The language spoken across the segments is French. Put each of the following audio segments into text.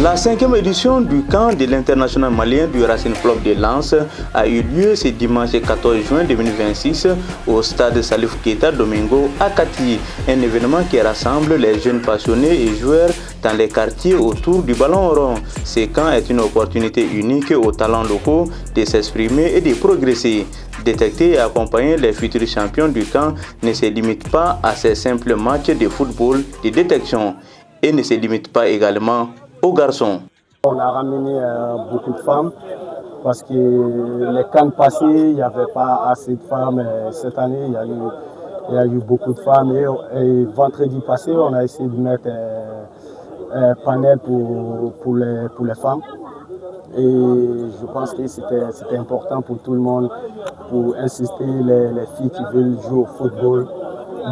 La 5e édition du camp de l'international malien du Racing Club de Lens a eu lieu ce dimanche 14 juin 2026 au stade Salif Keita Domingo à Kati, un événement qui rassemble les jeunes passionnés et joueurs dans les quartiers autour du ballon rond. Ce camp est une opportunité unique aux talents locaux de s'exprimer et de progresser. Détecter et accompagner les futurs champions du camp ne se limite pas à ces simples matchs de football de détection et ne se limite pas également aux garçons. On a ramené beaucoup de femmes parce que les camps passés, il n'y avait pas assez de femmes. Cette année, il y a eu beaucoup de femmes. Et vendredi passé, on a essayé de mettre un panel pour les femmes. Et je pense que c'était important pour tout le monde, pour insister les filles qui veulent jouer au football,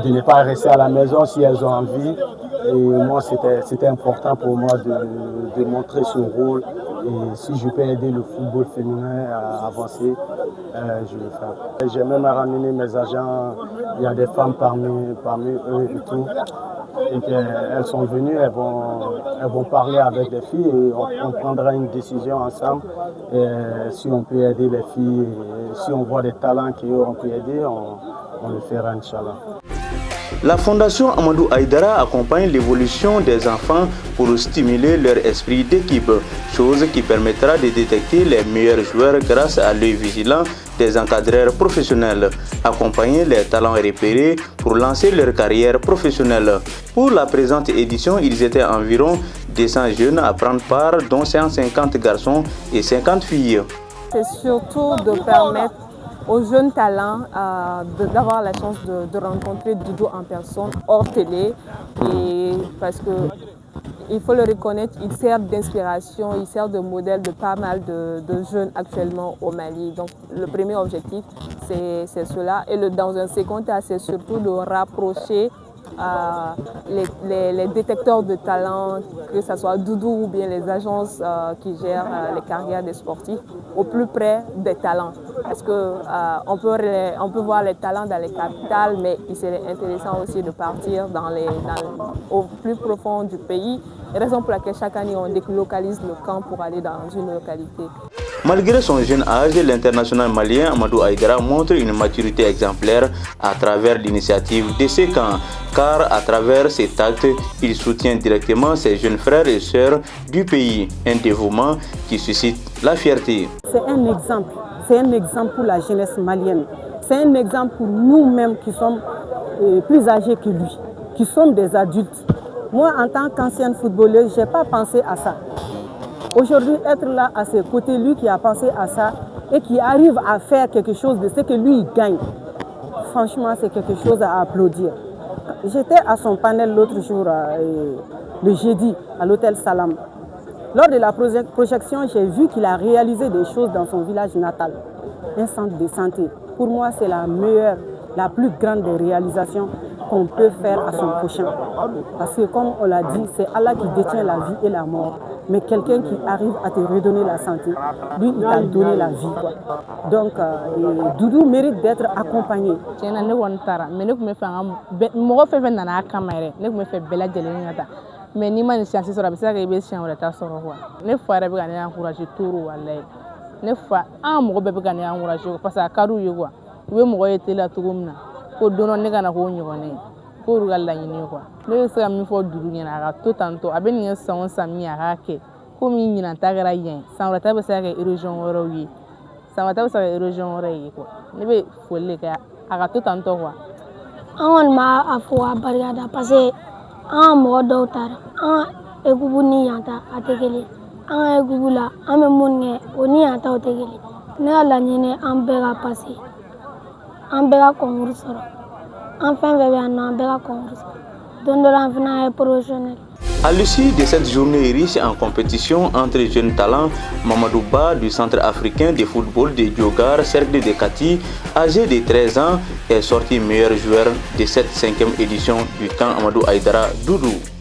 de ne pas rester à la maison si elles ont envie. Et moi, c'était important pour moi de montrer ce rôle. Et si je peux aider le football féminin à avancer, je vais le faire. J'ai même ramené mes agents, il y a des femmes parmi eux et tout. Et qu'elles sont venues, elles vont parler avec les filles et on prendra une décision ensemble. Et si on peut aider les filles, si on voit des talents qu'on peut aider, on le fera, Inch'Allah. La Fondation Amadou Aïdara accompagne l'évolution des enfants pour stimuler leur esprit d'équipe, chose qui permettra de détecter les meilleurs joueurs grâce à l'œil vigilant des encadreurs professionnels, accompagner les talents repérés pour lancer leur carrière professionnelle. Pour la présente édition, ils étaient environ 200 jeunes à prendre part, dont 150 garçons et 50 filles. C'est surtout de permettre aux jeunes talents d'avoir la chance de rencontrer Doudou en personne, hors télé, et parce que il faut le reconnaître, il sert d'inspiration, il sert de modèle de pas mal de jeunes actuellement au Mali. Donc le premier objectif, c'est cela. Et dans un second temps, c'est surtout de rapprocher les détecteurs de talent, que ce soit Doudou ou bien les agences qui gèrent les carrières des sportifs, au plus près des talents. Parce qu'on peut voir les talents dans les capitales, mais il serait intéressant aussi de partir au plus profond du pays. Raison pour laquelle chaque année on délocalise le camp pour aller dans une localité. Malgré son jeune âge, l'international malien Amadou Aïdara montre une maturité exemplaire à travers l'initiative de ces camps, car à travers cet acte, il soutient directement ses jeunes frères et sœurs du pays, un dévouement qui suscite la fierté. C'est un exemple pour la jeunesse malienne, c'est un exemple pour nous-mêmes qui sommes plus âgés que lui, qui sommes des adultes. Moi, en tant qu'ancienne footballeuse, je n'ai pas pensé à ça. Aujourd'hui, être là à ses côtés, lui qui a pensé à ça et qui arrive à faire quelque chose de ce que lui il gagne, franchement, c'est quelque chose à applaudir. J'étais à son panel l'autre jour, le jeudi, à l'hôtel Salam. Lors de la projection, j'ai vu qu'il a réalisé des choses dans son village natal, un centre de santé. Pour moi, c'est la meilleure, la plus grande des réalisations qu'on peut faire à son prochain. Parce que comme on l'a dit, c'est Allah qui détient la vie et la mort. Mais quelqu'un qui arrive à te redonner la santé, lui, il t'a donné la vie. Donc, Doudou mérite d'être accompagné. Mais ni ma ni chance sɔrɔ a bɛ se ka kɛ I bɛ siɲɛ wɛrɛ ta sɔrɔ quoi ne fa yɛrɛ bɛ ka ne encourager toujours walayi ne fa an mɔgɔ bɛɛ bɛ ka ne encourager parce que a ka d'u ye quoi u bɛ mɔgɔ ye tele la cogo min na ko don dɔ ne ka na k'o ɲɔgɔnna ye k'olu ka laɲini ye quoi ne bɛ se ka min fɔ Dudu ɲɛna a ka to tantɔ a bɛ nin kɛ san o san min a k'a kɛ komi ɲinan ta kɛra yan san wɛrɛ ta bɛ se ka kɛ région wɛrɛw ye san wɛrɛ ta bɛ se ka kɛ région wɛrɛ ye quoi ne bɛ foli de kɛ a ka to tantɔ quoi. An kɔni b'a fɔ a barikada parce que an ka mɔgɔ dɔw taara an ka équipe ni yan ta a tɛ kelen an ka équipe la an bɛ mun kɛ o ni yan taw tɛ kelen ne ka laɲini an bɛɛ ka passer an bɛɛ ka concours sɔrɔ an fɛn fɛn bɛ yan nɔ an bɛɛ ka concours sɔrɔ don dɔ la an fana ye professionnel. À l'issue de cette journée riche en compétition entre jeunes talents, Mamadou Ba du Centre africain de football de Diogar, cercle de Kati, âgé de 13 ans, est sorti meilleur joueur de cette 5e édition du camp Amadou Aïdara Doudou.